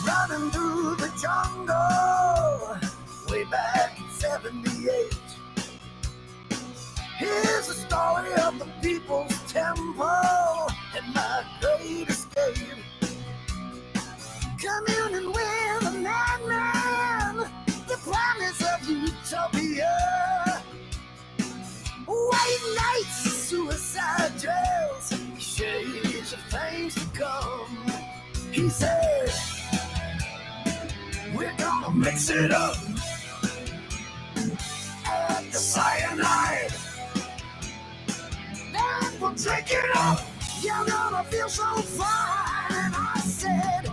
Running through the jungle way back in '78. Here's the story of the People's Temple and my great escape. Communing with a madman, the promise of utopia. White nights, suicide jails, shades of things to come. He said, we're gonna mix it up. Add the cyanide, then we'll drink it up. You're gonna feel so fine. And I said,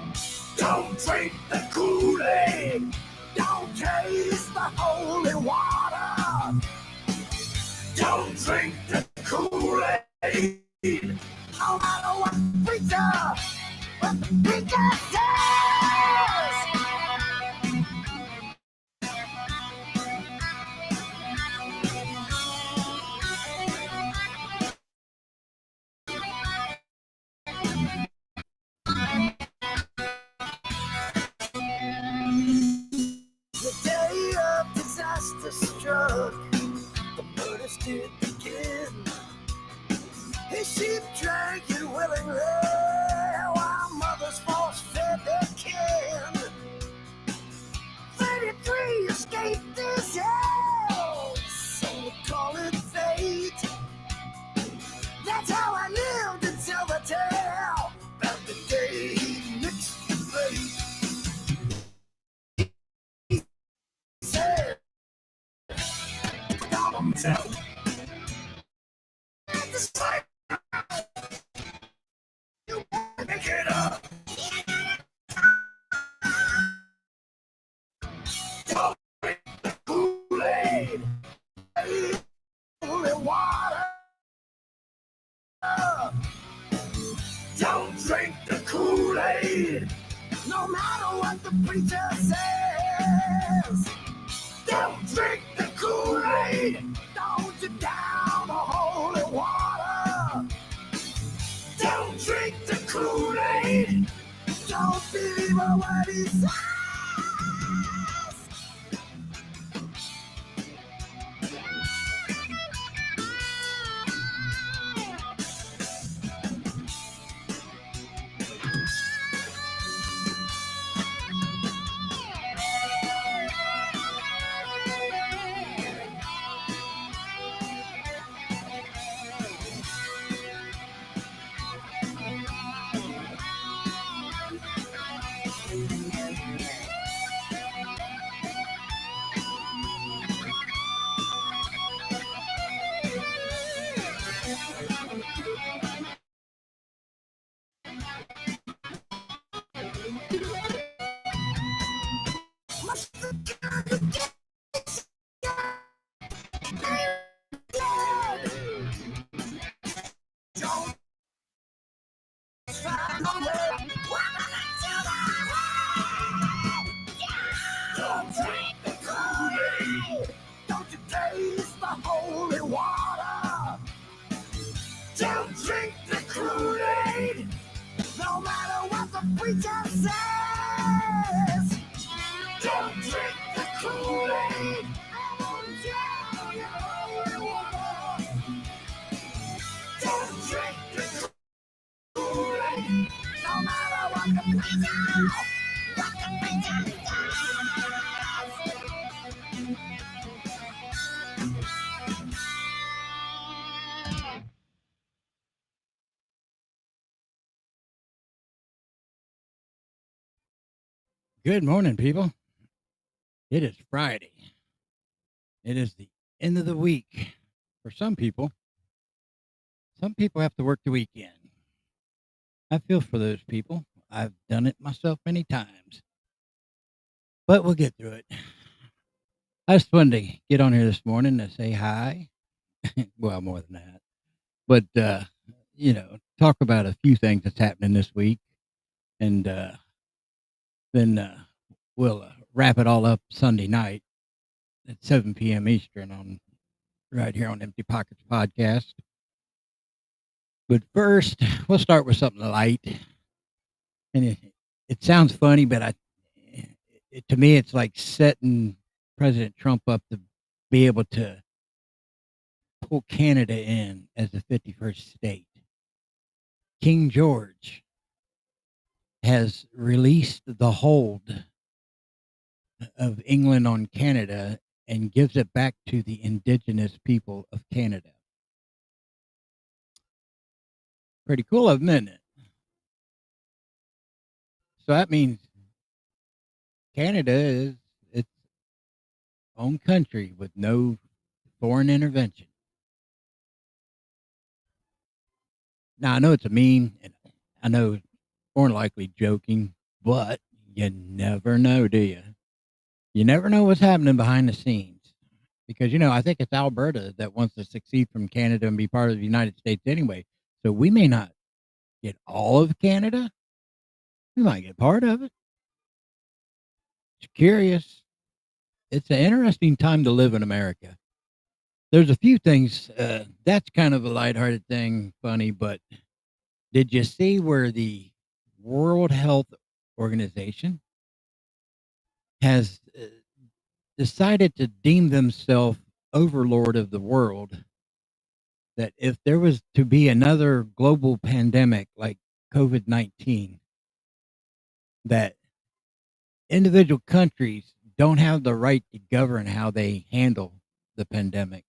don't drink the Kool-Aid, don't taste the holy water, don't drink the Kool-Aid, no matter what the preacher says. The day of disaster struck, the murders did begin. His sheep drank it willingly, while mothers force-fed their kin. 33 escaped this hell, some would call it fate. That's how I lived until the tale about the day he mixed the plate. He said, "Got himself." At the same you pick it up. Don't drink the Kool-Aid, holy water. Don't drink the Kool-Aid, no matter what the preacher says. Don't drink the Kool-Aid, don't you down the holy water. Don't drink the Kool-Aid, don't believe a word he says. Don't drink the Kool-Aid, don't you taste the holy water. Don't drink the Kool-Aid, no matter what the preacher says. Don't drink the Kool-Aid, I won't drown your holy water. Don't drink the Kool-Aid, no matter what the preacher says. Good morning, people. It is Friday. It is the end of the week. For some people have to work the weekend. I feel for those people. I've done it myself many times, but we'll get through it. I just wanted to get on here this morning to say hi. Well, more than that, but talk about a few things that's happening this week, and then we'll wrap it all up Sunday night at 7 p.m. Eastern on right here on Empty Pockets Podcast. But first, we'll start with something light. And it sounds funny, but to me, it's like setting President Trump up to be able to pull Canada in as the 51st state. King George has released the hold of England on Canada and gives it back to the indigenous people of Canada. Pretty cool of them, isn't it? So that means Canada is its own country with no foreign intervention. Now I know it's a meme, and I know it's more than likely joking, but you never know, do you? You never know what's happening behind the scenes because I think it's Alberta that wants to succeed from Canada and be part of the United States anyway. So we may not get all of Canada. We might get part of it. It's curious. It's an interesting time to live in America. There's a few things that's kind of a lighthearted thing, funny, but did you see where the World Health Organization has decided to deem themselves overlord of the world? That if there was to be another global pandemic like COVID-19, that individual countries don't have the right to govern how they handle the pandemic.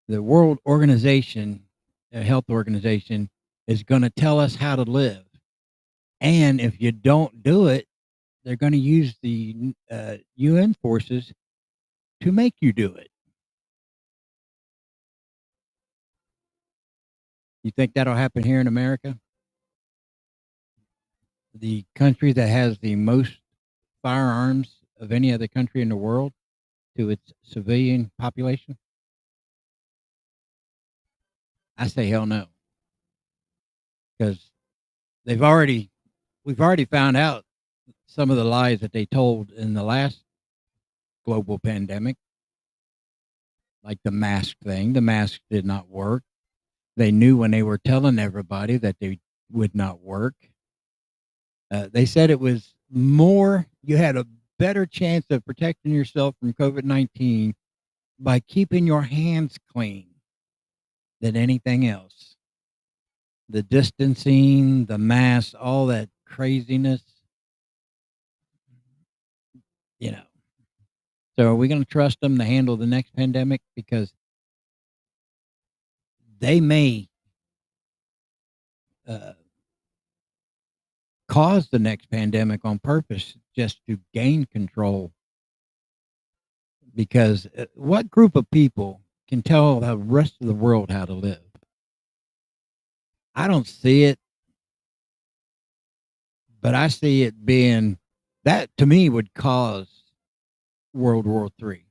The World Organization, the Health Organization, is going to tell us how to live. And if you don't do it, they're going to use the UN forces to make you do it. You think that'll happen here in America? The country that has the most firearms of any other country in the world to its civilian population? I say hell no, because they've already we've already found out some of the lies that they told in the last global pandemic, like the mask thing. The mask did not work. They knew when they were telling everybody that they would not work. They said it was more, you had a better chance of protecting yourself from COVID-19 by keeping your hands clean than anything else. The distancing, the mask, all that craziness, you know. So are we going to trust them to handle the next pandemic? Because they may uh, cause the next pandemic on purpose just to gain control. Because what group of people can tell the rest of the world how to live? I don't see it, but I see it being that to me would cause World War III.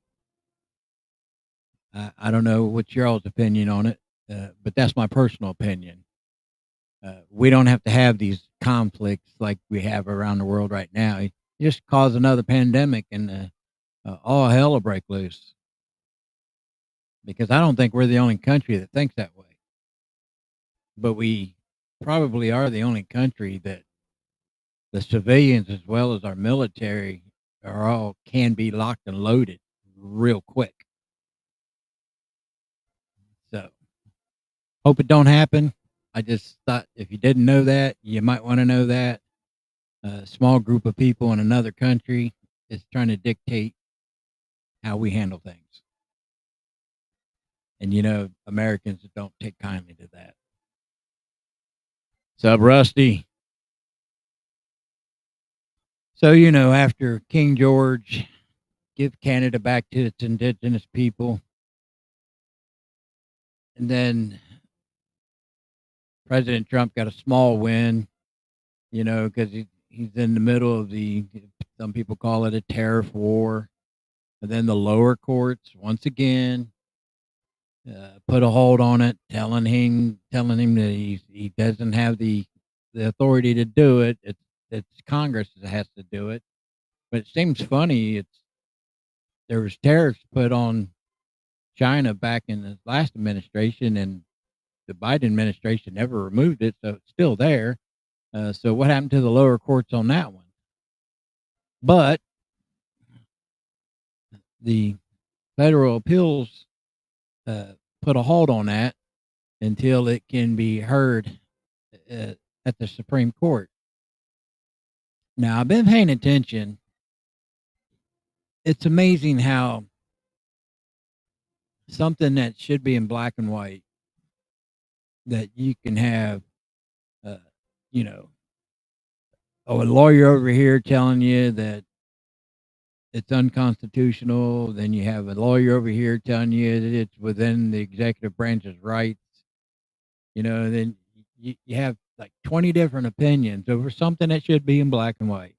I don't know what's your all's opinion on it, but that's my personal opinion. We don't have to have these conflicts like we have around the world right now. You just cause another pandemic and all hell will break loose. Because I don't think we're the only country that thinks that way. But we probably are the only country that the civilians as well as our military are all can be locked and loaded real quick. So hope it don't happen. I just thought if you didn't know that, you might want to know that. A small group of people in another country is trying to dictate how we handle things. And Americans don't take kindly to that. What's up, Rusty? So, after King George give Canada back to its indigenous people, and then President Trump got a small win, because he's in the middle of some people call it a tariff war. And then the lower courts, once again, put a hold on it, telling him that he doesn't have the authority to do it. It's Congress that has to do it. But it seems funny. There was tariffs put on China back in the last administration, and the Biden administration never removed it, so it's still there. So what happened to the lower courts on that one? But the federal appeals put a hold on that until it can be heard at the Supreme Court. Now, I've been paying attention. It's amazing how something that should be in black and white, that you can have, uh, you know, a lawyer over here telling you that it's unconstitutional. Then you have a lawyer over here telling you that it's within the executive branch's rights. Then you have like 20 different opinions over something that should be in black and white.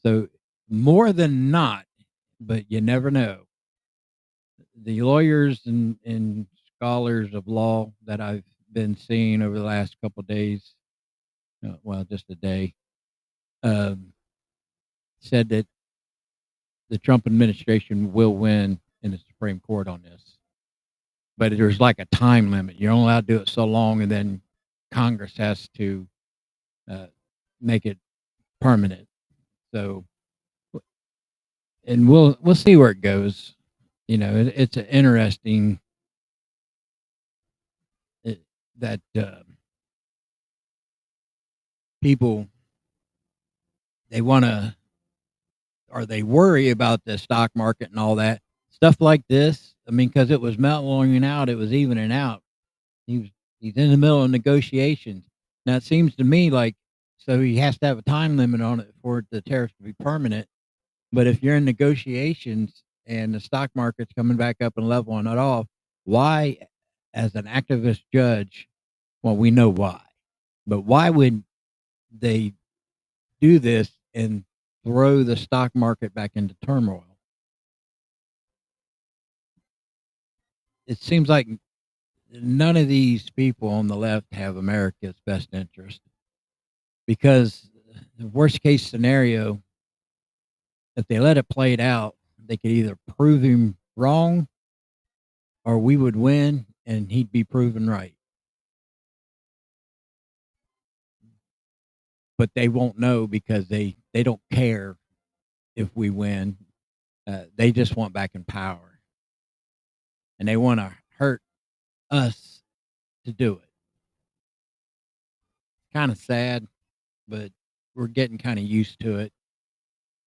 So more than not, but you never know. The lawyers and scholars of law that I've been seeing over the last couple of days, well, just a day, um, said that the Trump administration will win in the Supreme Court on this. But there's like a time limit. You're only allowed to do it so long, and then Congress has to uh, make it permanent. So, and we'll see where it goes. It's an interesting that people, they want to, or they worry about the stock market and all that stuff like this. I mean, because it was mellowing out, it was evening out. He's in the middle of negotiations. Now it seems to me like, so he has to have a time limit on it for the tariffs to be permanent. But if you're in negotiations and the stock market's coming back up and leveling it off, why, as an activist judge, well, we know why, but why would they do this and throw the stock market back into turmoil? It seems like none of these people on the left have America's best interest, because the worst case scenario, if they let it play it out, they could either prove him wrong or we would win and he'd be proven right. But they won't know because they don't care if we win. They just want back in power, and they want to hurt us to do it. Kind of sad, but we're getting kind of used to it,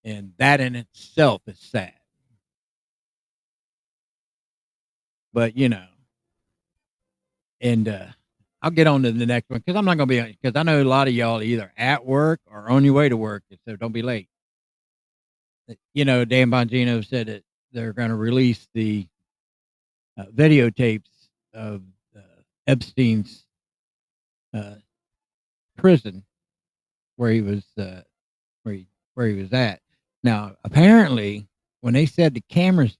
and that in itself is sad. But and I'll get on to the next one because I'm not going to be, because I know a lot of y'all are either at work or on your way to work, so don't be late. Dan Bongino said that they're going to release the videotapes of Epstein's prison where he was where he was at. Now, apparently, when they said the cameras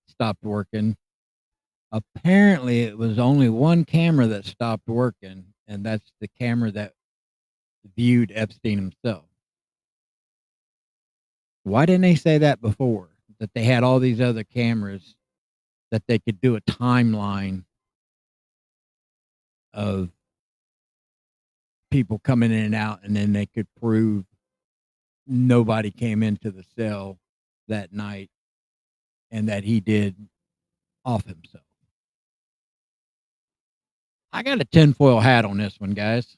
stopped working, apparently it was only one camera that stopped working, and that's the camera that viewed Epstein himself. Why didn't they say that before? That they had all these other cameras that they could do a timeline of people coming in and out, and then they could prove nobody came into the cell that night and that he did off himself. I got a tinfoil hat on this one, guys,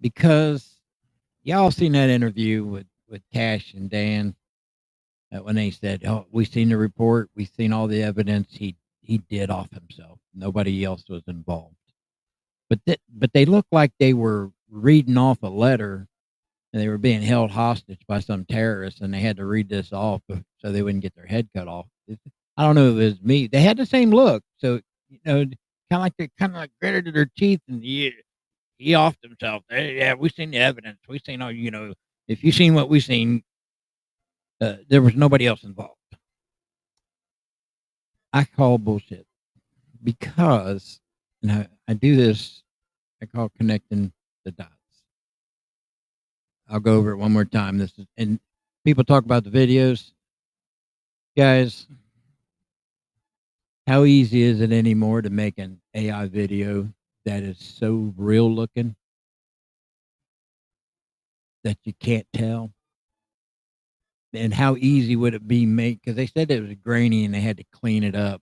because y'all seen that interview with Cash and Dan when they said, "Oh, we seen the report, we seen all the evidence. He did off himself. Nobody else was involved." But they looked like they were reading off a letter and they were being held hostage by some terrorists, and they had to read this off so they wouldn't get their head cut off. I don't know if it was me. They had the same look, so kind of like they kind of like gritted their teeth, and he offed himself. Hey, yeah, we seen the evidence. We seen all. If you seen what we seen, there was nobody else involved. I call bullshit because, and I do this. I call connecting the dots. I'll go over it one more time. This is, and people talk about the videos, guys. How easy is it anymore to make an AI video that is so real looking that you can't tell? And how easy would it be make? Because they said it was grainy and they had to clean it up.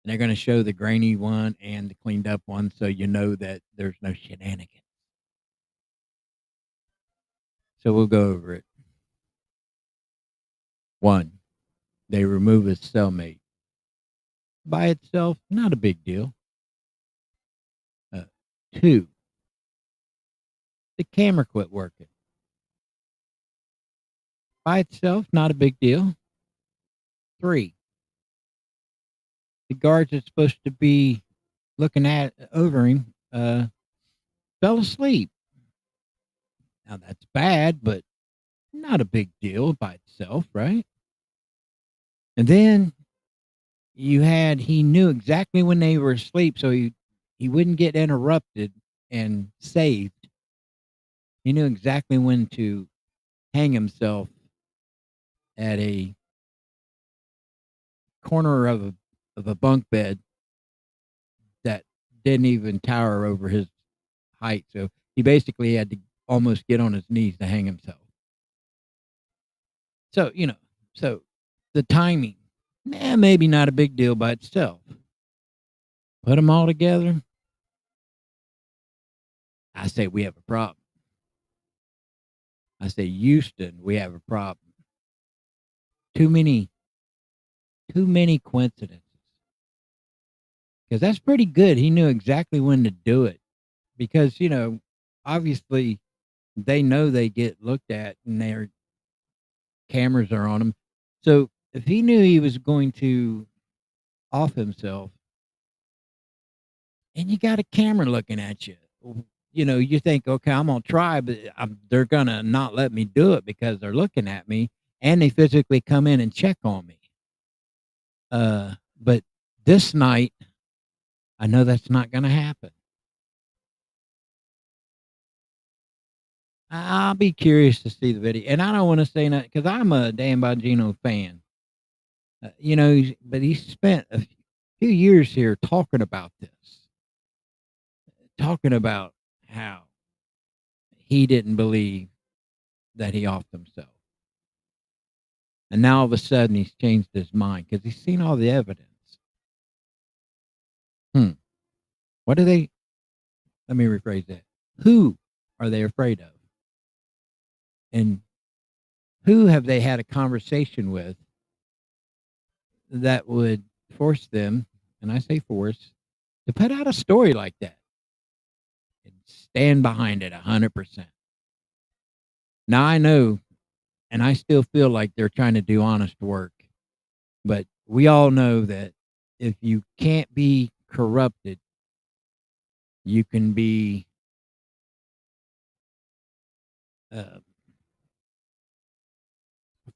And they're going to show the grainy one and the cleaned up one, so you know that there's no shenanigans. So we'll go over it. 1, they remove his cellmate. By itself, not a big deal. 2, the camera quit working. By itself, not a big deal. 3, the guards that's supposed to be looking at over him fell asleep. Now that's bad, but not a big deal by itself, right? And then he knew exactly when they were asleep, so he wouldn't get interrupted and saved. He knew exactly when to hang himself at a corner of a bunk bed that didn't even tower over his height. So he basically had to almost get on his knees to hang himself. So, so the timing, maybe not a big deal by itself. Put them all together, I say we have a problem. I say, Houston, we have a problem. Too many coincidences. Because that's pretty good. He knew exactly when to do it. Because, obviously they know they get looked at and their cameras are on them. So if he knew he was going to off himself and you got a camera looking at you, you think, okay, I'm going to try, but they're going to not let me do it because they're looking at me and they physically come in and check on me. But this night, I know that's not going to happen. I'll be curious to see the video. And I don't want to say that because I'm a Dan Bongino fan. But he spent a few years here talking about this, talking about how he didn't believe that he offed himself. And now all of a sudden he's changed his mind because he's seen all the evidence. What do they, let me rephrase that. Who are they afraid of? And who have they had a conversation with that would force them, and I say force, to put out a story like that and stand behind it 100%? Now I know, and I still feel like they're trying to do honest work, but we all know that if you can't be corrupted, you can be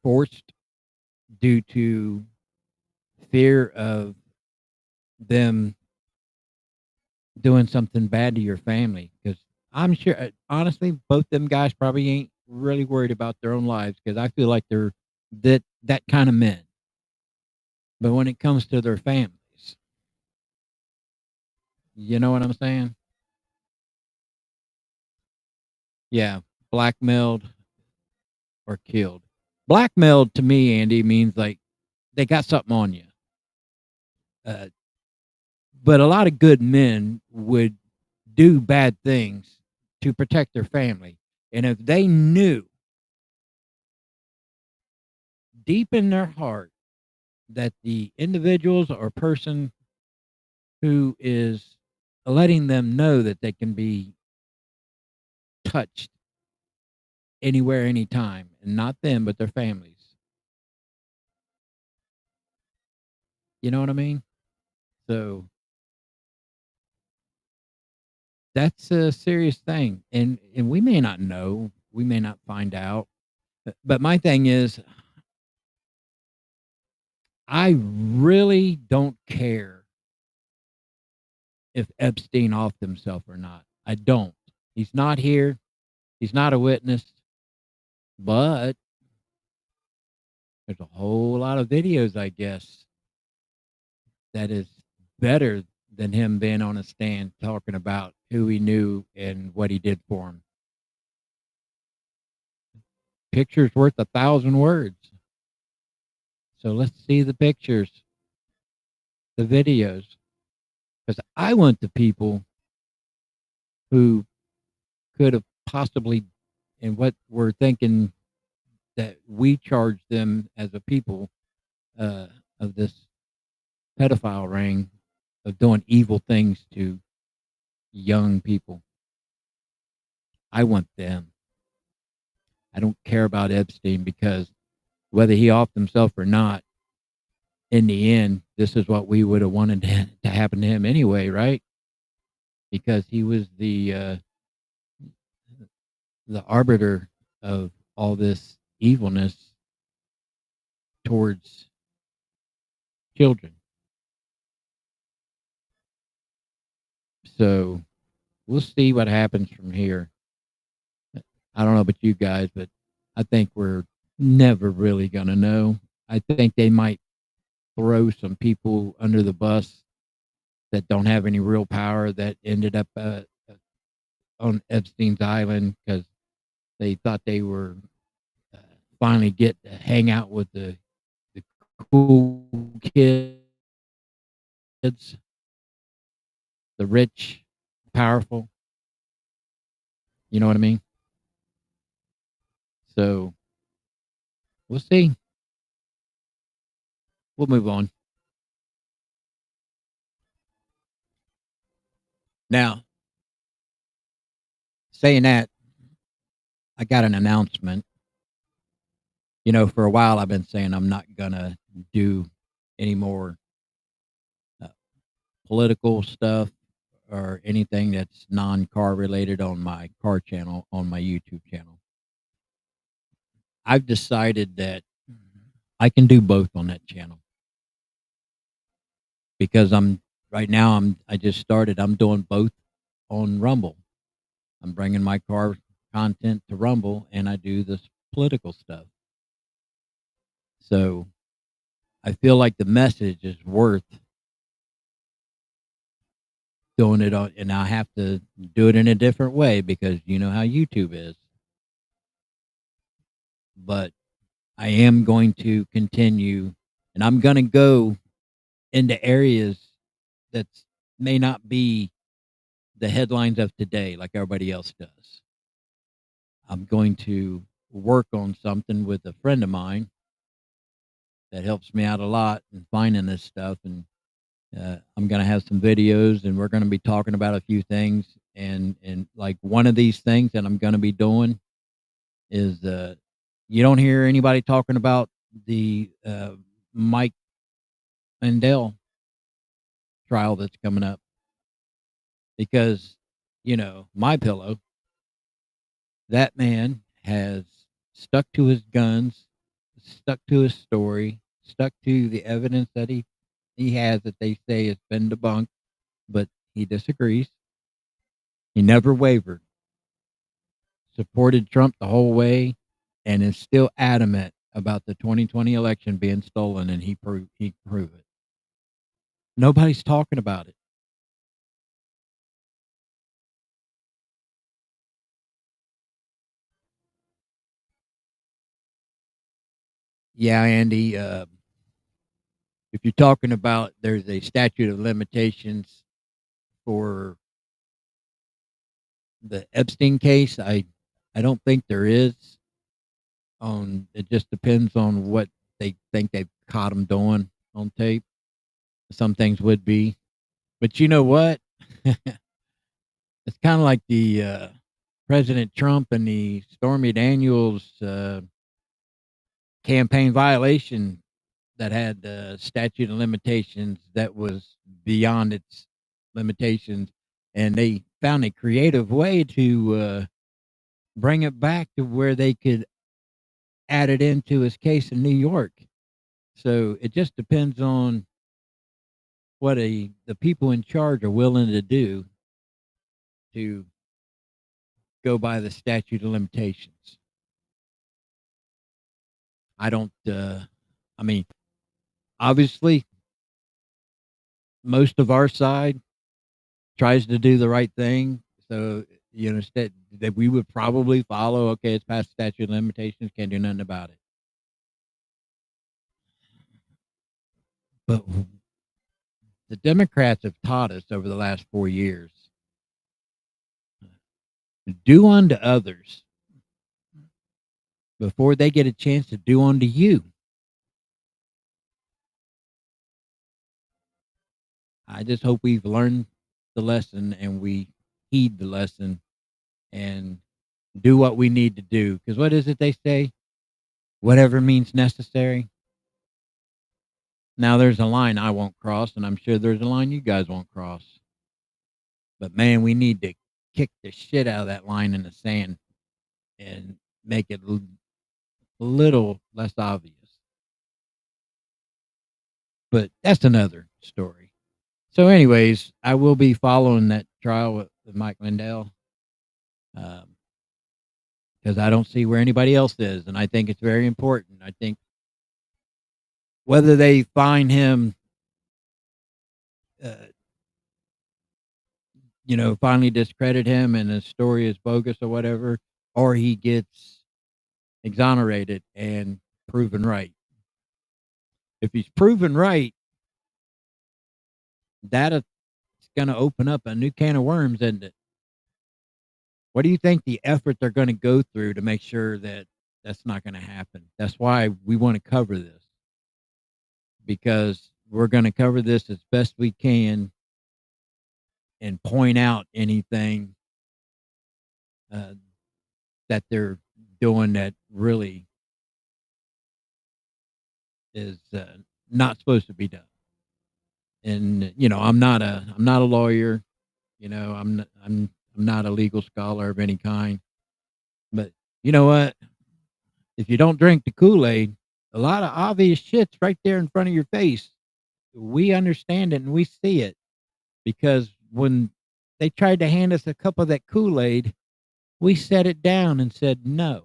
forced due to fear of them doing something bad to your family. Because I'm sure, honestly, both them guys probably ain't really worried about their own lives because I feel like they're that kind of men. But when it comes to their families, you know what I'm saying? Yeah, blackmailed or killed. Blackmailed to me, Andy, means like they got something on you. Uh, but a lot of good men would do bad things to protect their family. And if they knew deep in their heart that the individuals or person who is letting them know that they can be touched anywhere, anytime, and not them, but their families. You know what I mean? So that's a serious thing, and we may not know, we may not find out. But my thing is, I really don't care if Epstein offed himself or not. I don't. He's not here. He's not a witness. But there's a whole lot of videos, I guess, that is better than him being on a stand talking about who he knew and what he did for him. Picture's worth 1,000 words. So let's see the pictures, the videos, because I want the people who could have possibly, and what we're thinking that we charge them as a people uh, of this pedophile ring of doing evil things to young people. I want them. I don't care about Epstein because whether he offed himself or not, in the end, this is what we would have wanted to happen to him anyway, right? Because he was the arbiter of all this evilness towards children. So we'll see what happens from here. I don't know about you guys, but I think we're never really going to know. I think they might throw some people under the bus that don't have any real power that ended up on Epstein's island because they thought they were uh, finally get to hang out with the cool kids, the rich, powerful. You know what I mean? So we'll see. We'll move on. Now, saying that, I got an announcement. You know, for a while I've been saying I'm not gonna do any more uh, political stuff or anything that's non-car related on my car channel on my YouTube channel. I've decided that I can do both on that channel because I just started. I'm doing both on Rumble. I'm bringing my car content to Rumble and I do this political stuff. So I feel like the message is worth doing it on, and I have to do it in a different way because you know how YouTube is. But I am going to continue, and I'm going to go into areas that may not be the headlines of today like everybody else does. I'm going to work on something with a friend of mine that helps me out a lot in finding this stuff, and I'm going to have some videos, and we're going to be talking about a few things. And like one of these things that I'm going to be doing is you don't hear anybody talking about the Mike Mandel trial that's coming up because you know my pillow, that man has stuck to his guns, stuck to his story, stuck to the evidence that he has that they say has been debunked, but he disagrees. He never wavered, supported Trump the whole way, and is still adamant about the 2020 election being stolen, and he proved it. Nobody's talking about it. Yeah, Andy. If you're talking about there's a statute of limitations for the Epstein case, I don't think there is. It just depends on what they think they've caught him doing on tape. Some things would be, but you know what? It's kind of like the President Trump and the Stormy Daniels campaign violation that had statute of limitations that was beyond its limitations, and they found a creative way to bring it back to where they could add it into his case in New York. So it just depends on what the people in charge are willing to do to go by the statute of limitations. I don't. I mean, obviously, most of our side tries to do the right thing. So you know that we would probably follow. Okay, it's past statute of limitations. Can't do nothing about it. But the Democrats have taught us over the last 4 years: do unto others before they get a chance to do unto you. I just hope we've learned the lesson and we heed the lesson and do what we need to do. Because what is it they say? Whatever means necessary. Now, there's a line I won't cross, and I'm sure there's a line you guys won't cross. But man, we need to kick the shit out of that line in the sand and make it a little less obvious. But that's another story. So, anyways, I will be following that trial with Mike Lindell because I don't see where anybody else is, and I think it's very important. I think whether they find him, uh, finally discredit him and his story is bogus or whatever, or he gets exonerated and proven right. If he's proven right, that's going to open up a new can of worms, isn't it? What do you think the effort they're going to go through to make sure that that's not going to happen? That's why we want to cover this, because we're going to cover this as best we can and point out anything that they're doing that really is not supposed to be done. And I'm not a lawyer. I'm not a legal scholar of any kind. But you know what? If you don't drink the Kool-Aid, a lot of obvious shit's right there in front of your face. We understand it and we see it, because when they tried to hand us a cup of that Kool-Aid, we set it down and said no.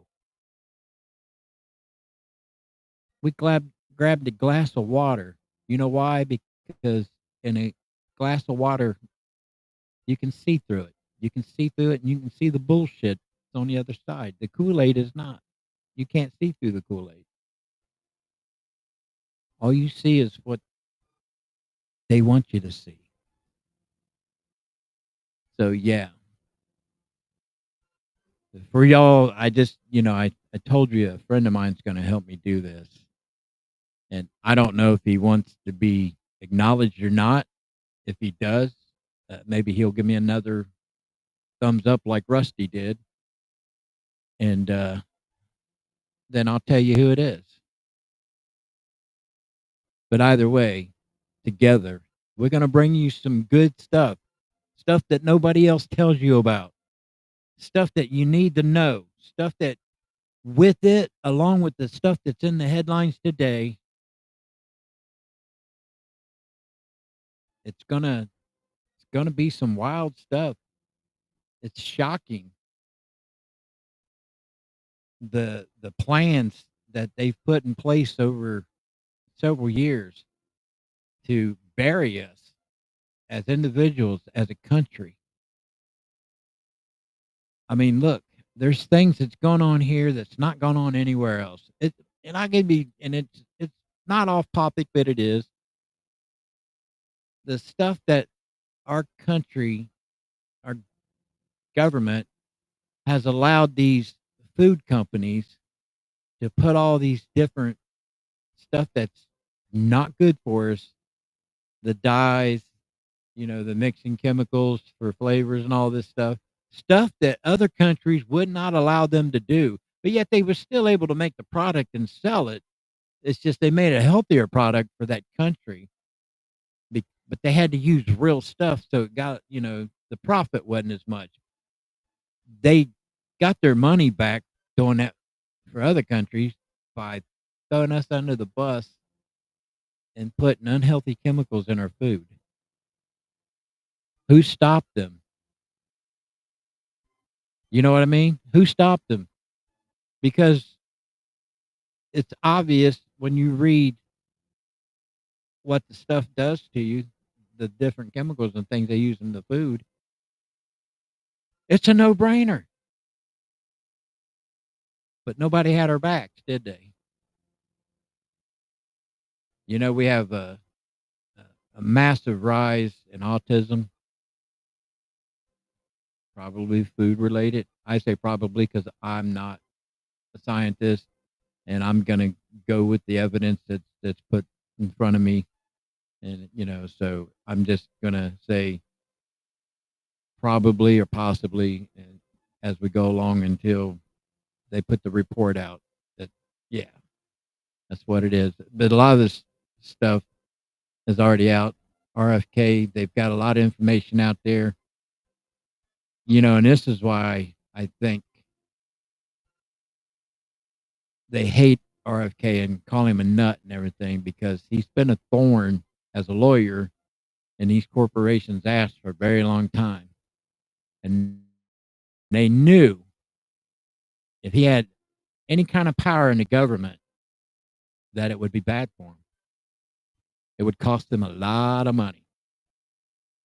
We grabbed a glass of water. You know why? Because in a glass of water, you can see through it. You can see through it and you can see the bullshit on the other side. The Kool-Aid is not. You can't see through the Kool-Aid. All you see is what they want you to see. So yeah. For y'all, I just, I told you a friend of mine's going to help me do this. And I don't know if he wants to be acknowledged or not. If he does, maybe he'll give me another thumbs up like Rusty did. And then I'll tell you who it is. But either way, together, we're going to bring you some good stuff that nobody else tells you about, stuff that you need to know, stuff that with it, along with the stuff that's in the headlines today, it's gonna be some wild stuff. It's shocking, the plans that they've put in place over several years to bury us as individuals, as a country. I mean, look, there's things that's going on here that's not going on anywhere else. And I can be, and it's not off topic, but it is the stuff that our country, our government has allowed these food companies to put all these different stuff that's not good for us, the dyes, the mixing chemicals for flavors and all this stuff. stuff that other countries would not allow them to do, but yet they were still able to make the product and sell it. It's just they made a healthier product for that country, but they had to use real stuff, so it got the profit wasn't as much. They got their money back doing that for other countries by throwing us under the bus and putting unhealthy chemicals in our food. Who stopped them? You know what I mean? Who stopped them? Because it's obvious when you read what the stuff does to you, the different chemicals and things they use in the food. It's a no-brainer. But nobody had our backs, did they? We have a massive rise in autism, probably food related. I say probably because I'm not a scientist, and I'm going to go with the evidence that's put in front of me. And, so I'm just going to say probably or possibly as we go along until they put the report out that, yeah, that's what it is. But a lot of this stuff is already out. RFK, they've got a lot of information out there, and this is why I think they hate RFK and call him a nut and everything, because he's been a thorn as a lawyer in these corporations' ass for a very long time. And they knew if he had any kind of power in the government that it would be bad for him. It would cost them a lot of money.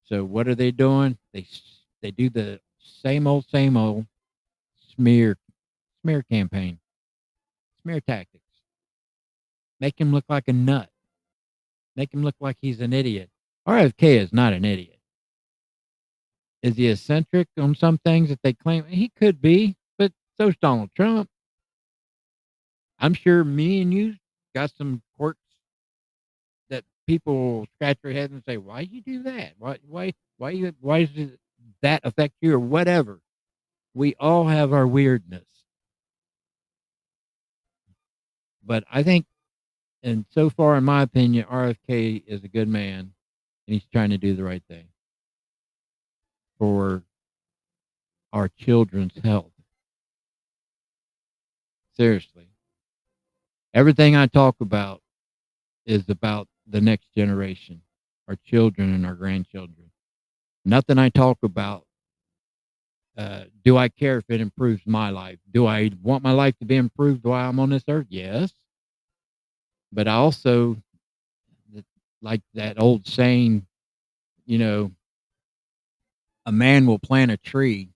So what are they doing? They do the same old smear campaign, smear tactics. Make him look like a nut. Make him look like he's an idiot. RFK is not an idiot. Is he eccentric on some things that they claim? He could be, but so's Donald Trump. I'm sure me and you got some quirks that people scratch their heads and say, "Why you do that? Why does that affect you or whatever?" We all have our weirdness, but I think, and so far, in my opinion, RFK is a good man, and he's trying to do the right thing for our children's health. Seriously, everything I talk about is about the next generation, our children and our grandchildren. Nothing I talk about. Do I care if it improves my life? Do I want my life to be improved while I'm on this earth? Yes. But I also, like that old saying, you know, a man will plant a tree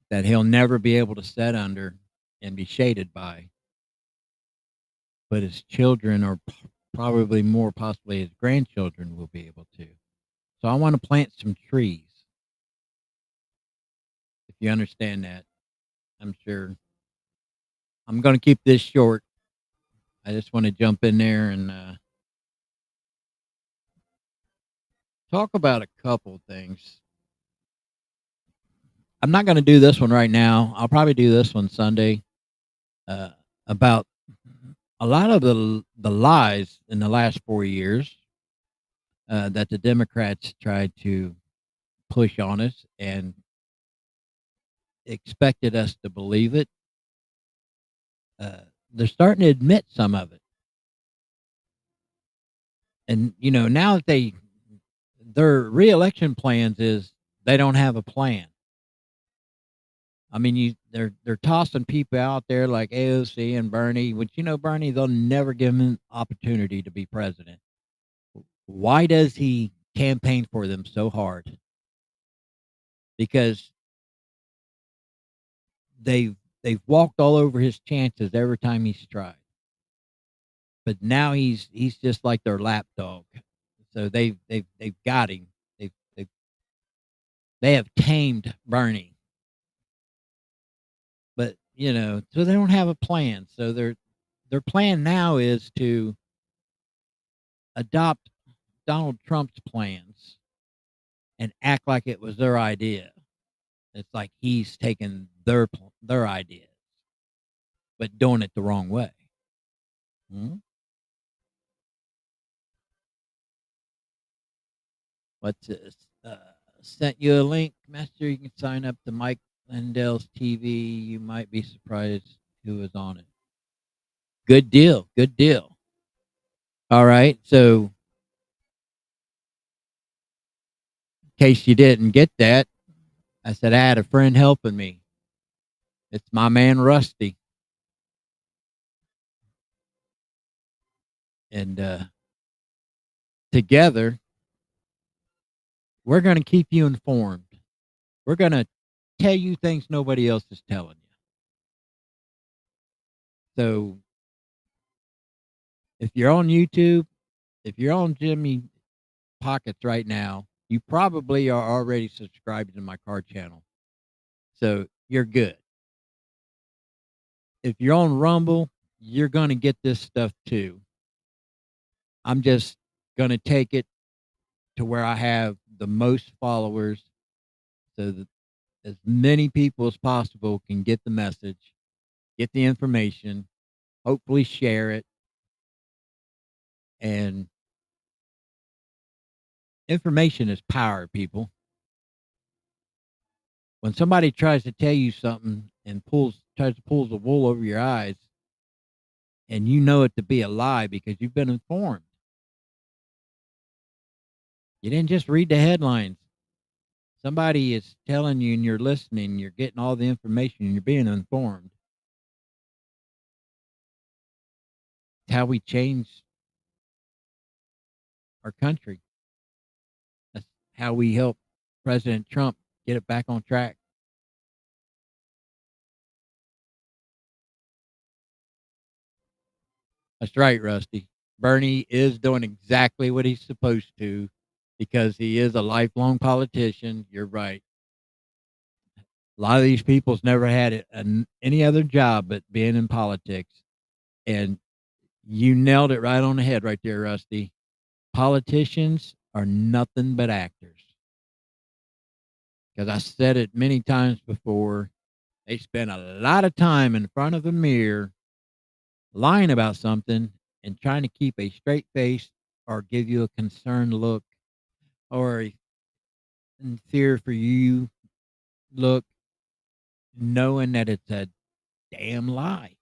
that he'll never be able to sit under and be shaded by, but his children, or probably more possibly his grandchildren, will be able to. So I want to plant some trees. If you understand that, I'm sure. I'm going to keep this short. I just want to jump in there and talk about a couple things. I'm not going to do this one right now. I'll probably do this one Sunday, uh, about a lot of the lies in the last 4 years that the Democrats tried to push on us and expected us to believe it. They're starting to admit some of it, and now that their reelection plans is they don't have a plan. I mean, they're tossing people out there like AOC and Bernie, which Bernie, they'll never give him an opportunity to be president. Why does he campaign for them so hard? Because they've walked all over his chances every time he's tried. But now he's just like their lapdog. So they've got him. They've they have tamed Bernie. But so they don't have a plan. So their plan now is to adopt Donald Trump's plans and act like it was their idea. It's like he's taking their ideas, but doing it the wrong way. Hmm? What's this? Sent you a link, Master. You can sign up to Mike Lindell's TV. You might be surprised who was on it. Good deal. Good deal. All right. So, in case you didn't get that, I said I had a friend helping me. It's my man Rusty, and together we're going to keep you informed. We're going to tell you things nobody else is telling you. So, if you're on YouTube, if you're on Jimmy Pockets right now, you probably are already subscribed to my car channel. So you're good. If you're on Rumble, you're going to get this stuff too. I'm just going to take it to where I have the most followers so that as many people as possible can get the message, get the information, hopefully share it. And information is power, people. When somebody tries to tell you something and tries to pull the wool over your eyes, and you know it to be a lie because you've been informed. You didn't just read the headlines. Somebody is telling you and you're listening, you're getting all the information and you're being informed. It's how we change our country. That's how we help President Trump get it back on track. That's right, Rusty. Bernie is doing exactly what he's supposed to because he is a lifelong politician. You're right. A lot of these people's never had any other job but being in politics. And you nailed it right on the head right there, Rusty. Politicians are nothing but actors. Because I said it many times before. They spend a lot of time in front of a mirror lying about something and trying to keep a straight face or give you a concerned look or a fear for you look, knowing that it's a damn lie.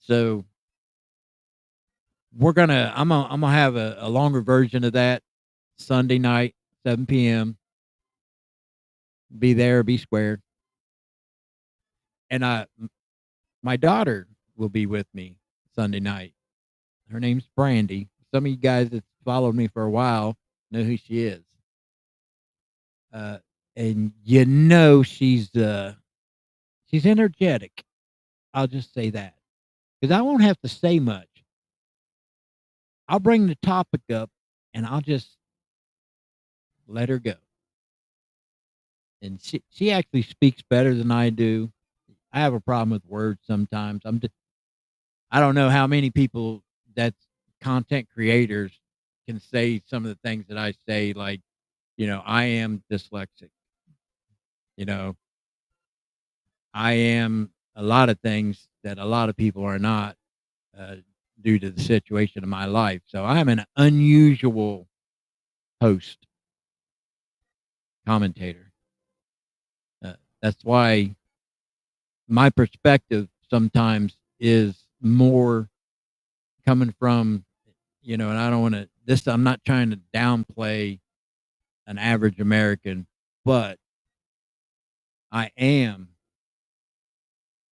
So I'm gonna have a longer version of that Sunday night, 7 p.m. Be there, be square. And my daughter will be with me Sunday night. Her name's Brandy. Some of you guys that followed me for a while know who she is. Uh, and she's energetic. I'll just say that because I won't have to say much. I'll bring the topic up and I'll just let her go. And she actually speaks better than I do. I have a problem with words sometimes. I don't know how many people that's content creators can say some of the things that I say, like, I am dyslexic. You know, I am a lot of things that a lot of people are not uh, due to the situation of my life. So I'm an unusual host, commentator. That's why my perspective sometimes is more coming from, and I don't want to, I'm not trying to downplay an average American, but I am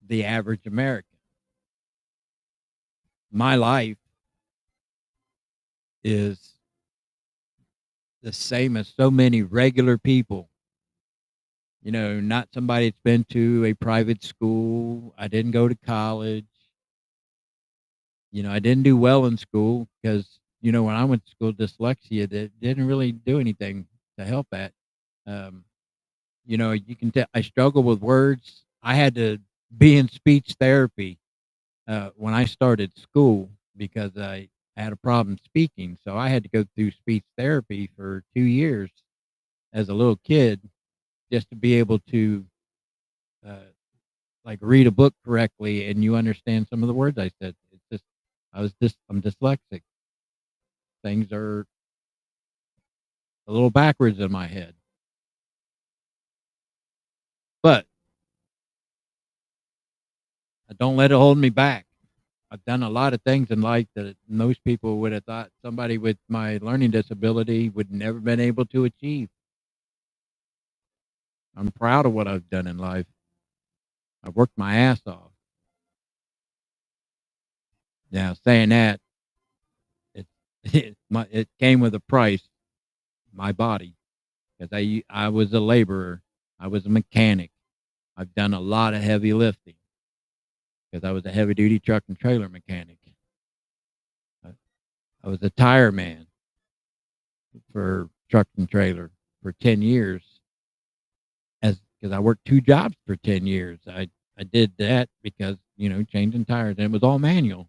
the average American. My life is the same as so many regular people. Not somebody that's been to a private school. I didn't go to college. I didn't do well in school because, when I went to school, dyslexia that didn't really do anything to help that. Um, you can tell I struggle with words. I had to be in speech therapy when I started school because I had a problem speaking. So I had to go through speech therapy for 2 years as a little kid. just to be able to uh, like read a book correctly and you understand some of the words I said. It's just I'm dyslexic. Things are a little backwards in my head. But I don't let it hold me back. I've done a lot of things in life that most people would have thought somebody with my learning disability would never been able to achieve. I'm proud of what I've done in life. I've worked my ass off. Now, saying that, it it came with a price, my body, because I was a laborer, I was a mechanic. I've done a lot of heavy lifting because I was a heavy duty truck and trailer mechanic. I, I was a tire man for truck and trailer for 10 years, as because I worked two jobs for 10 years. I did that because changing tires, and it was all manual.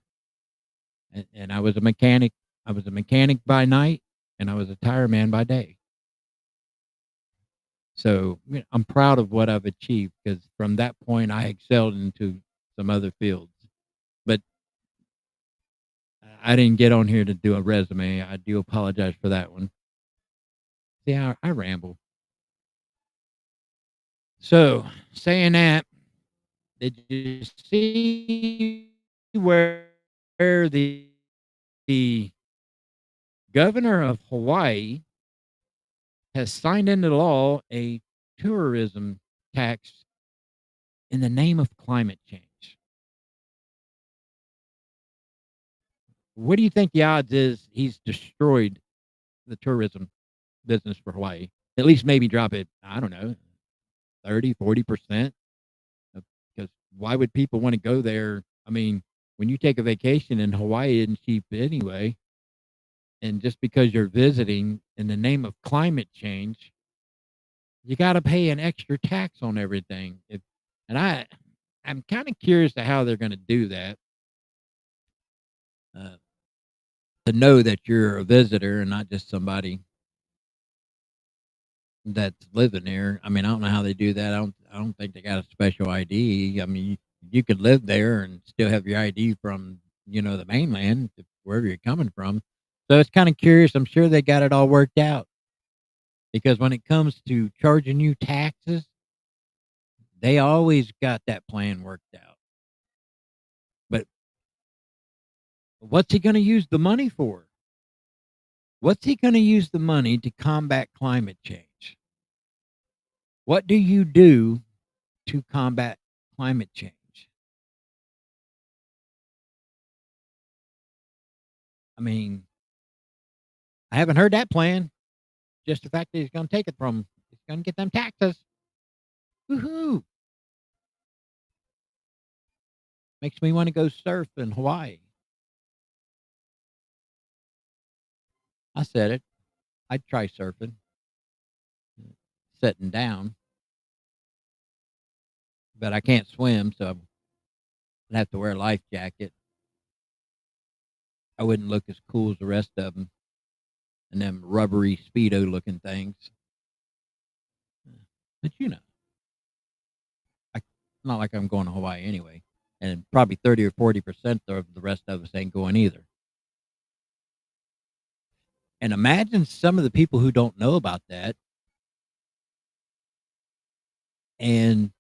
And I was a mechanic. I was a mechanic by night, and I was a tire man by day. So I'm proud of what I've achieved because from that point I excelled into some other fields. But I didn't get on here to do a resume. I do apologize for that one. See, I ramble. So saying that, did you see where the governor of Hawaii has signed into law a tourism tax in the name of climate change? What do you think the odds is he's destroyed the tourism business for Hawaii? At least maybe drop it, I don't know, 30, 40%. Because why would people want to go there? I mean, when you take a vacation in Hawaii, it's cheap anyway. And just because you're visiting in the name of climate change, you got to pay an extra tax on everything. And I'm kind of curious to how they're going to do that. Uh, to know that you're a visitor and not just somebody that's living there. I mean, I don't know how they do that. I don't think they got a special ID. I mean, you could live there and still have your ID from the mainland, wherever you're coming from. So it's kind of curious. I'm sure they got it all worked out because when it comes to charging you taxes, they always got that plan worked out. But what's he going to use the money for? What's he going to use the money to combat climate change? What do you do to combat climate change? I mean, I haven't heard that plan. Just the fact that he's going to take it from 'em. He's going to get them taxes. Woohoo! Makes me want to go surf in Hawaii. I said it. I'd try surfing, sitting down, but I can't swim, so I'd have to wear a life jacket. I wouldn't look as cool as the rest of them and them rubbery Speedo looking things. But it's not like I'm going to Hawaii anyway. And probably 30 or 40% of the rest of us ain't going either. And imagine some of the people who don't know about that and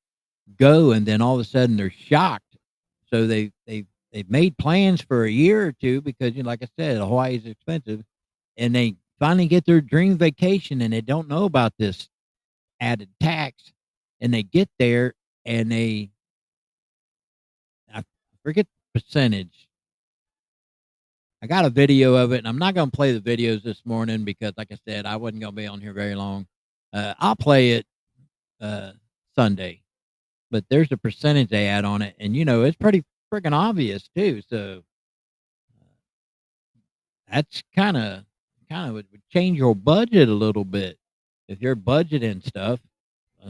go, and then all of a sudden they're shocked. So they've made plans for a year or two because like I said, Hawaii is expensive, and they finally get their dream vacation and they don't know about this added tax, and they get there and I forget the percentage. I got a video of it, and I'm not going to play the videos this morning because, like I said, I wasn't going to be on here very long. I'll play it uh, Sunday, but there's a percentage they add on it, and it's pretty freaking obvious too. So that's kind of would change your budget a little bit if you're budgeting stuff.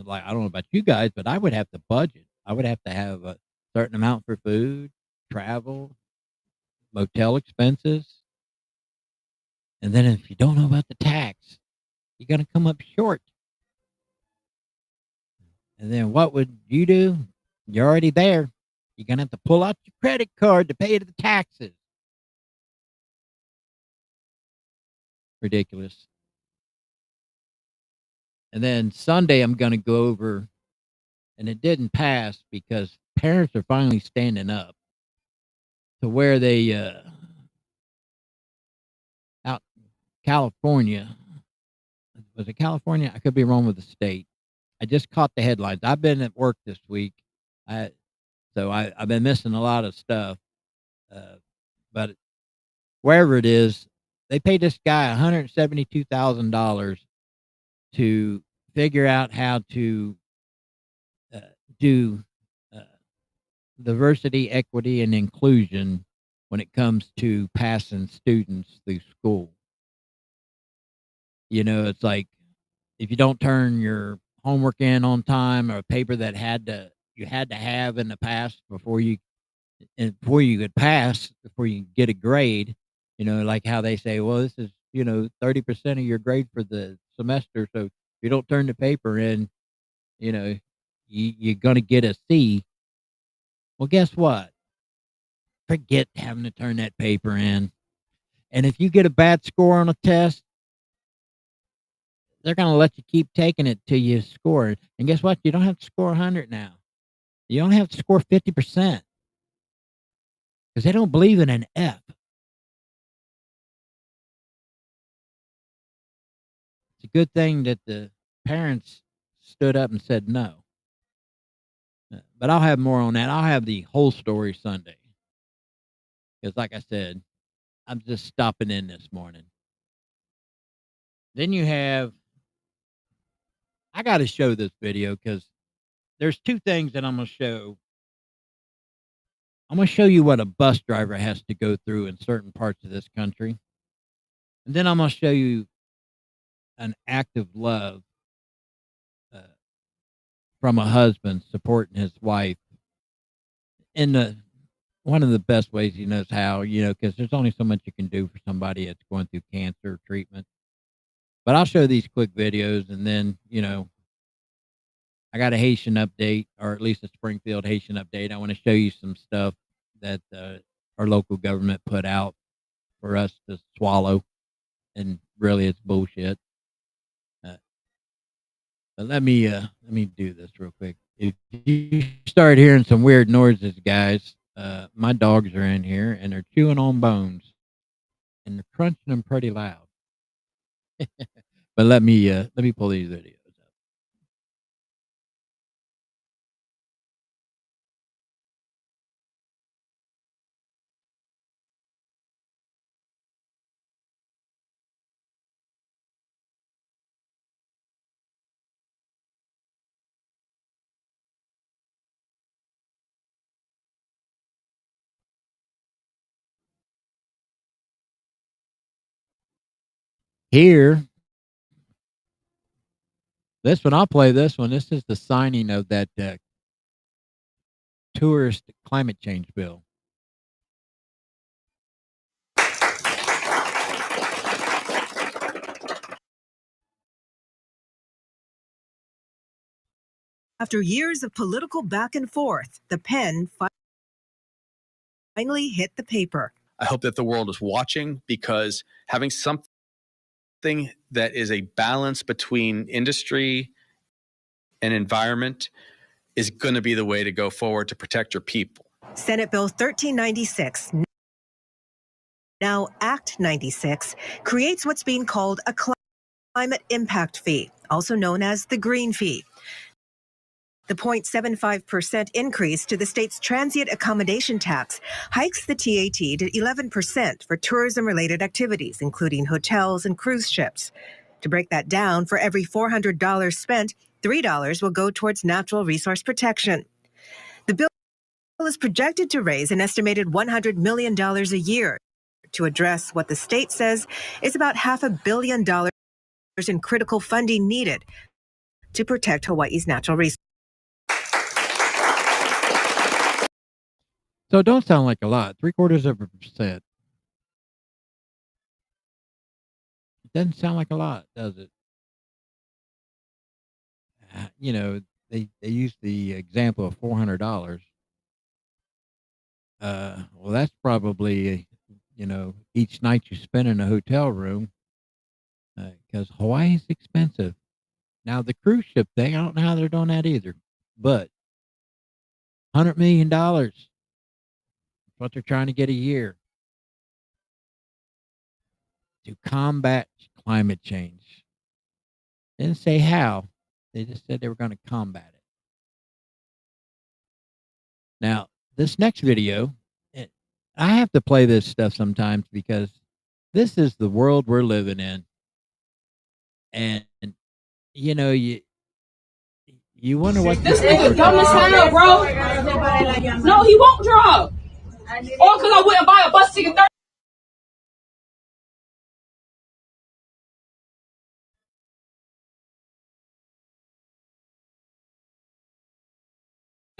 Like I don't know about you guys, but I would have to budget. I would have to have a certain amount for food, travel, motel expenses, and then if you don't know about the tax, you're gonna come up short. And then what would you do? You're already there. You're going to have to pull out your credit card to pay the taxes. Ridiculous. And then Sunday, I'm going to go over, and it didn't pass because parents are finally standing up to where they, out California, was it California? I could be wrong with the state. I just caught the headlines. I've been at work this week. I, I've been missing a lot of stuff. But wherever it is, they paid this guy $172,000 to figure out how to uh, do uh, diversity, equity, and inclusion when it comes to passing students through school. It's like if you don't turn your homework in on time or a paper that you had to have in the past before you could pass, before you get a grade, like how they say, well, this is 30% of your grade for the semester. So if you don't turn the paper in, you know, you're gonna get a C. Well, guess what? Forget having to turn that paper in. And if you get a bad score on a test, they're gonna let you keep taking it till you score it. And guess what? You don't have to score 100 now. You don't have to score 50% because they don't believe in an F. It's a good thing that the parents stood up and said no. But I'll have more on that. I'll have the whole story Sunday because, like I said, I'm just stopping in this morning. Then I got to show this video because there's two things that I'm going to show. I'm going to show you what a bus driver has to go through in certain parts of this country. And then I'm going to show you an act of love uh, from a husband supporting his wife in one of the best ways he knows how, because there's only so much you can do for somebody that's going through cancer treatment. But I'll show these quick videos and then, I got a Haitian update, or at least a Springfield Haitian update. I want to show you some stuff that our local government put out for us to swallow, and really, it's bullshit. Uh, but let me do this real quick. If you start hearing some weird noises, guys, my dogs are in here and they're chewing on bones, and they're crunching them pretty loud. But let me pull these videos up. Here, this one, I'll play this one. This is the signing of that tourist climate change bill. After years of political back and forth, the pen finally hit the paper. I hope that the world is watching, because having something that is a balance between industry and environment is going to be the way to go forward to protect your people. Senate Bill 1396, now Act 96, creates what's being called a climate impact fee, also known as the green fee. The 0.75% increase to the state's transient accommodation tax hikes the TAT to 11% for tourism-related activities, including hotels and cruise ships. To break that down, for every $400 spent, $3 will go towards natural resource protection. The bill is projected to raise an estimated $100 million a year to address what the state says is about $500 million in critical funding needed to protect Hawaii's natural resources. So it don't sound like a lot. 0.75%. It doesn't sound like a lot, does it? they use the example of $400. Well, that's probably each night you spend in a hotel room, because Hawaii is expensive. Now the cruise ship thing, I don't know how they're doing that either, but $100 million. That's what they're trying to get a year to combat climate change. They didn't say how. They just said they were going to combat it. Now, this next video, I have to play this stuff sometimes because this is the world we're living in. And, you wonder what this nigga dumb as hell, bro. No, he won't drive. Or because I wouldn't buy a bus ticket 30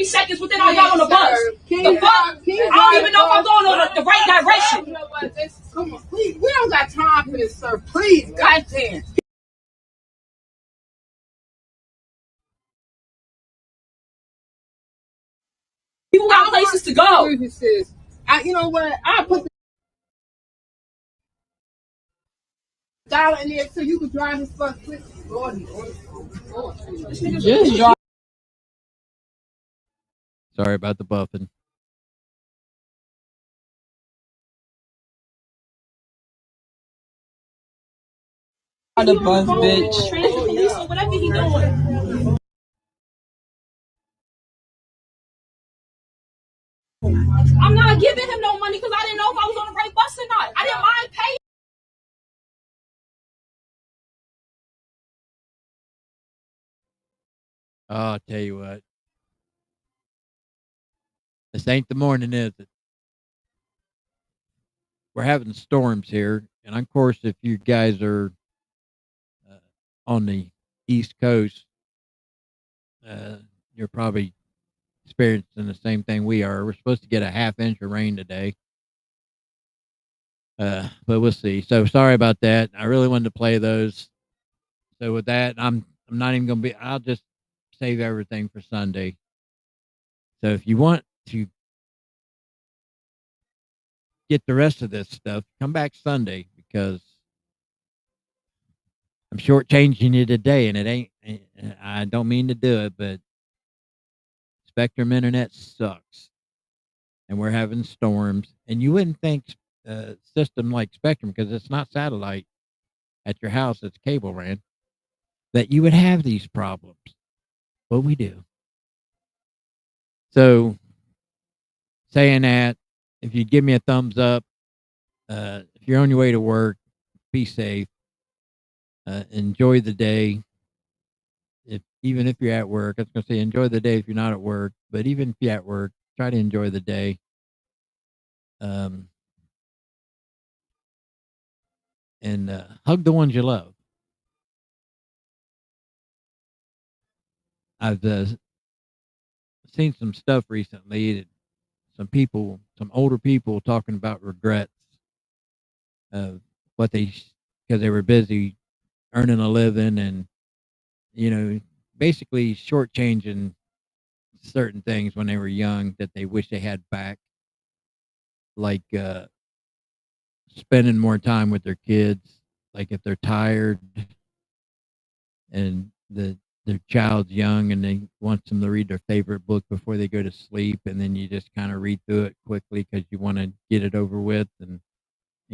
seconds within all y'all on the bus. The fuck? I don't even know if I'm going on the right direction. You know what? Come on, please. We don't got time for this, sir. Please, goddamn. People got places to go. You know what? I'll put the dollar in there so you can drive this bus quick. Just drive. Sorry about the buffing. The bus, bitch. Police or whatever he doing. I'm not giving him no money because I didn't know if I was on the right bus or not. I didn't mind paying. Oh, I'll tell you what. This ain't the morning, is it? We're having storms here. And of course, if you guys are on the East Coast, you're probably experiencing the same thing we are. We're supposed to get a half inch of rain today. But we'll see. So sorry about that. I really wanted to play those. So with that, I'm not even going to be, I'll just save everything for Sunday. So if you want to get the rest of this stuff, come back Sunday because I'm shortchanging you today, and it ain't. I don't mean to do it, but Spectrum Internet sucks, and we're having storms. And you wouldn't think a system like Spectrum, because it's not satellite at your house; it's cable ran, that you would have these problems, but we do. So, saying that, if you'd give me a thumbs up, if you're on your way to work, be safe. Enjoy the day. Even if you're at work, I was going to say enjoy the day if you're not at work, but even if you're at work, try to enjoy the day. And hug the ones you love. I've seen some stuff recently that some older people talking about regrets of what because they were busy earning a living and, basically shortchanging certain things when they were young that they wish they had back. Like spending more time with their kids, like if they're tired and their child's young and they want them to read their favorite book before they go to sleep, and then you just kind of read through it quickly because you want to get it over with and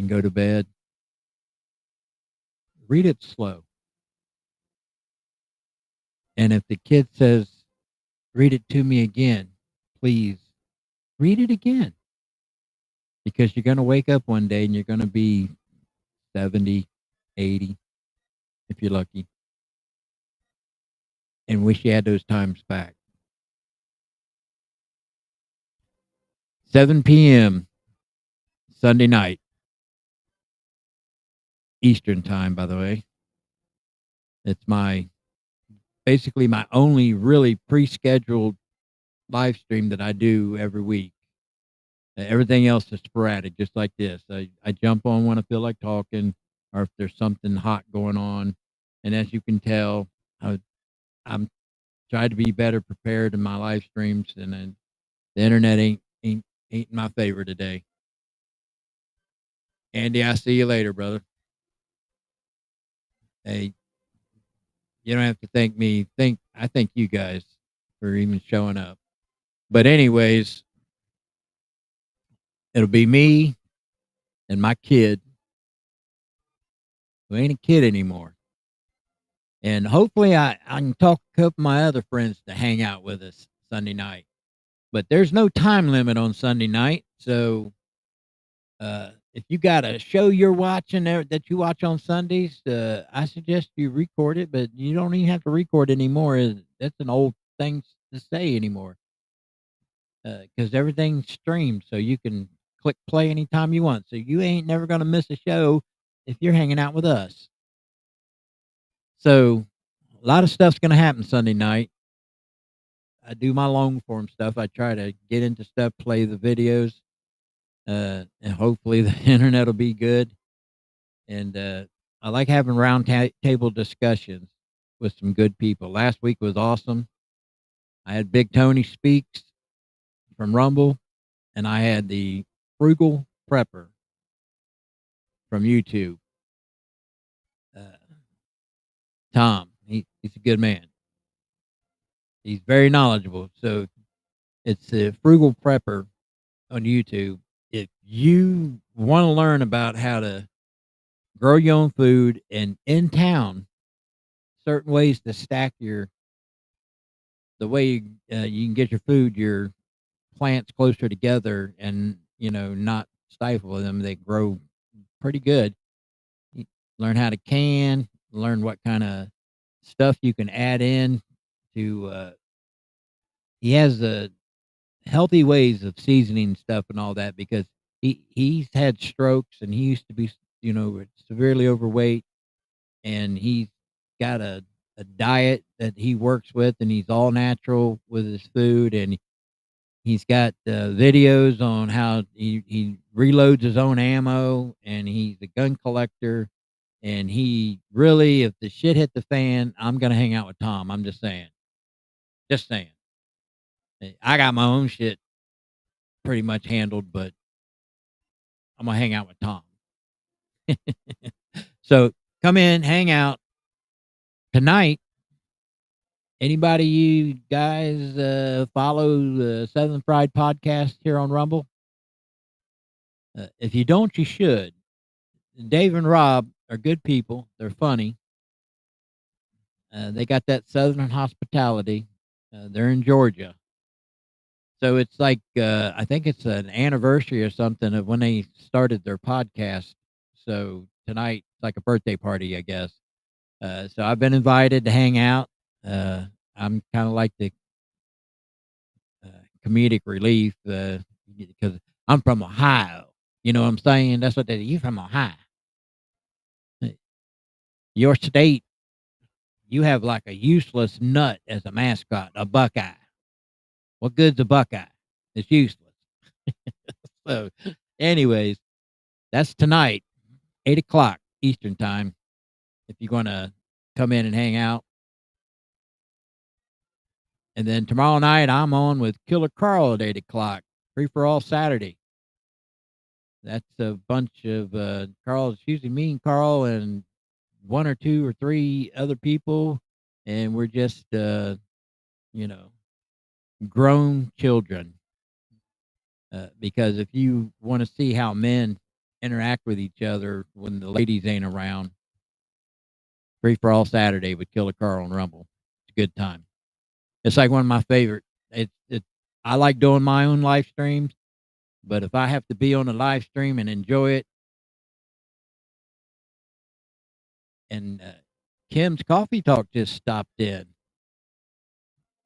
go to bed. Read it slow. And if the kid says, read it to me again, please read it again. Because you're going to wake up one day and you're going to be 70, 80, if you're lucky, and wish you had those times back. 7 p.m. Sunday night, Eastern time, by the way. It's basically my only really pre-scheduled live stream that I do every week. Everything else is sporadic, just like this. I jump on when I feel like talking or if there's something hot going on. And as you can tell, I'm tried to be better prepared in my live streams, and then the internet ain't in my favor today. Andy, I see you later, brother. Hey, you don't have to thank me. I thank you guys for even showing up. But anyways, it'll be me and my kid, who ain't a kid anymore. And hopefully I can talk a couple of my other friends to hang out with us Sunday night. But there's no time limit on Sunday night. So if you got a show you're watching there that you watch on Sundays, I suggest you record it, but you don't even have to record anymore. That's an old thing to say anymore. Because everything's streamed, so you can click play anytime you want. So you ain't never going to miss a show if you're hanging out with us. So a lot of stuff's going to happen Sunday night. I do my long form stuff. I try to get into stuff, play the videos, and hopefully the internet will be good. And I like having round table discussions with some good people. Last week was awesome. I had Big Tony Speaks from Rumble, and I had the Frugal Prepper from YouTube. Tom, he's a good man. He's very knowledgeable. So it's the Frugal Prepper on YouTube. If you want to learn about how to grow your own food and in town, certain ways to stack the way you can get your food, your plants closer together and, not stifle them. They grow pretty good. You learn how to can, learn what kind of stuff you can add in to, he has healthy ways of seasoning stuff and all that, because he's had strokes and he used to be, severely overweight, and he's got a diet that he works with, and he's all natural with his food, and he's got videos on how he reloads his own ammo, and he's a gun collector, and he really, if the shit hit the fan, I'm gonna hang out with Tom. I'm just saying. I got my own shit pretty much handled, but I'm gonna hang out with Tom. So come in, hang out tonight. Anybody you guys follow the Southern Fried Podcast here on Rumble? If you don't, you should. Dave and Rob are good people. They're funny. They got that Southern hospitality. They're in Georgia. So it's like, I think it's an anniversary or something of when they started their podcast. So tonight, it's like a birthday party, I guess. So I've been invited to hang out. I'm kind of like the comedic relief because I'm from Ohio. You know what I'm saying? That's what you from Ohio. Your state, you have like a useless nut as a mascot, a Buckeye. What good's a Buckeye? It's useless. So, anyways, that's tonight, 8:00 Eastern time. If you're going to come in and hang out. And then tomorrow night, I'm on with Killer Carl at 8:00. Free for all Saturday. That's a bunch of Carl. It's usually me and Carl and one or two or three other people, and we're just grown children. Because if you want to see how men interact with each other when the ladies ain't around, Free for all Saturday with Killer Carl and Rumble. It's a good time. It's like one of my favorite. I like doing my own live streams, but if I have to be on a live stream and enjoy it, and Kim's Coffee Talk just stopped in.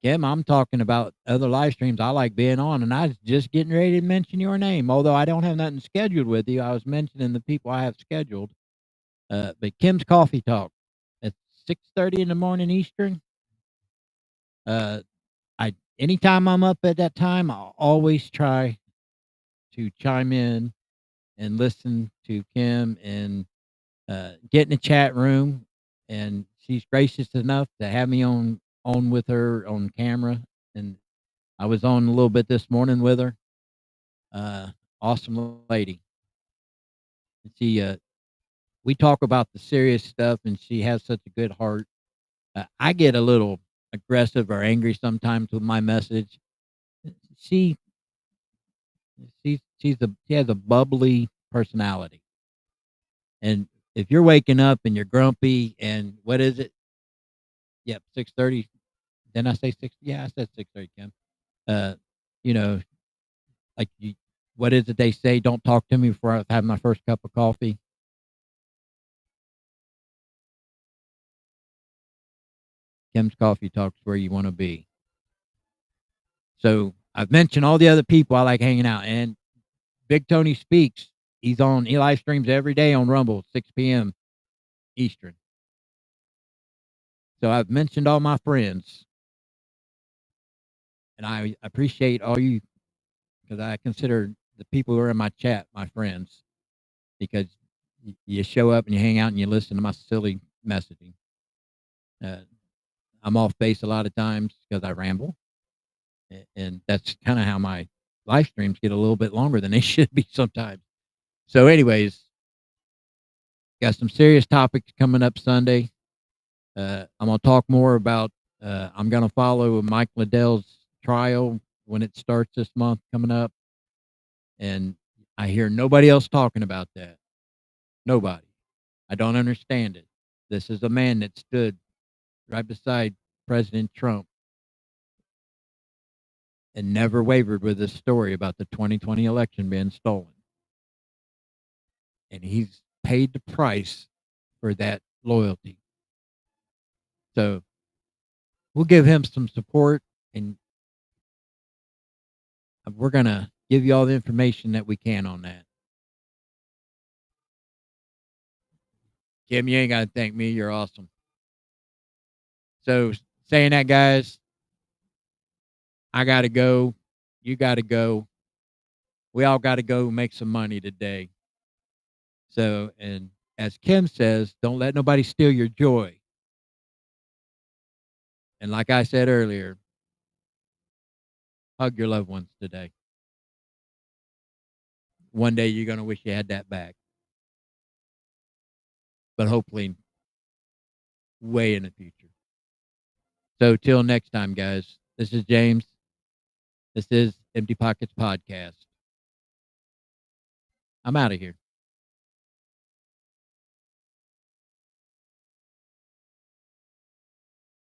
Kim, I'm talking about other live streams I like being on, and I was just getting ready to mention your name, although I don't have nothing scheduled with you. I was mentioning the people I have scheduled. But Kim's Coffee Talk at 6:30 in the morning Eastern. Anytime I'm up at that time, I'll always try to chime in and listen to Kim and get in the chat room. And she's gracious enough to have me on on with her on camera, and I was on a little bit this morning with her. Awesome lady. She we talk about the serious stuff, and she has such a good heart. I get a little aggressive or angry sometimes with my message. She she has a bubbly personality, and if you're waking up and you're grumpy and what is it? Yep, 6:30. Then I say 6. Yeah, I said 6:30, Kim. Uh, you know, like you, what is it they say? Don't talk to me before I've had my first cup of coffee. Kim's Coffee Talks where you want to be. So I've mentioned all the other people I like hanging out, and Big Tony Speaks. He live streams every day on Rumble, 6 p.m. Eastern. So I've mentioned all my friends, and I appreciate all you because I consider the people who are in my chat my friends because you show up and you hang out and you listen to my silly messaging. Uh, I'm off base a lot of times because I ramble, and that's kind of how my live streams get a little bit longer than they should be sometimes. So, anyways, got some serious topics coming up Sunday. I'm gonna talk more about. I'm gonna follow Mike Liddell's trial when it starts this month coming up, and I hear nobody else talking about that. Nobody. I don't understand it. This is a man that stood right beside President Trump and never wavered with his story about the 2020 election being stolen. And he's paid the price for that loyalty. So we'll give him some support, and we're going to give you all the information that we can on that. Kim, you ain't got to thank me. You're awesome. So, saying that, guys, I got to go. You got to go. We all got to go make some money today. So, and as Kim says, don't let nobody steal your joy. And like I said earlier, hug your loved ones today. One day you're going to wish you had that back. But hopefully, way in the future. So, till next time, guys, this is James. This is Empty Pockets Podcast. I'm out of here.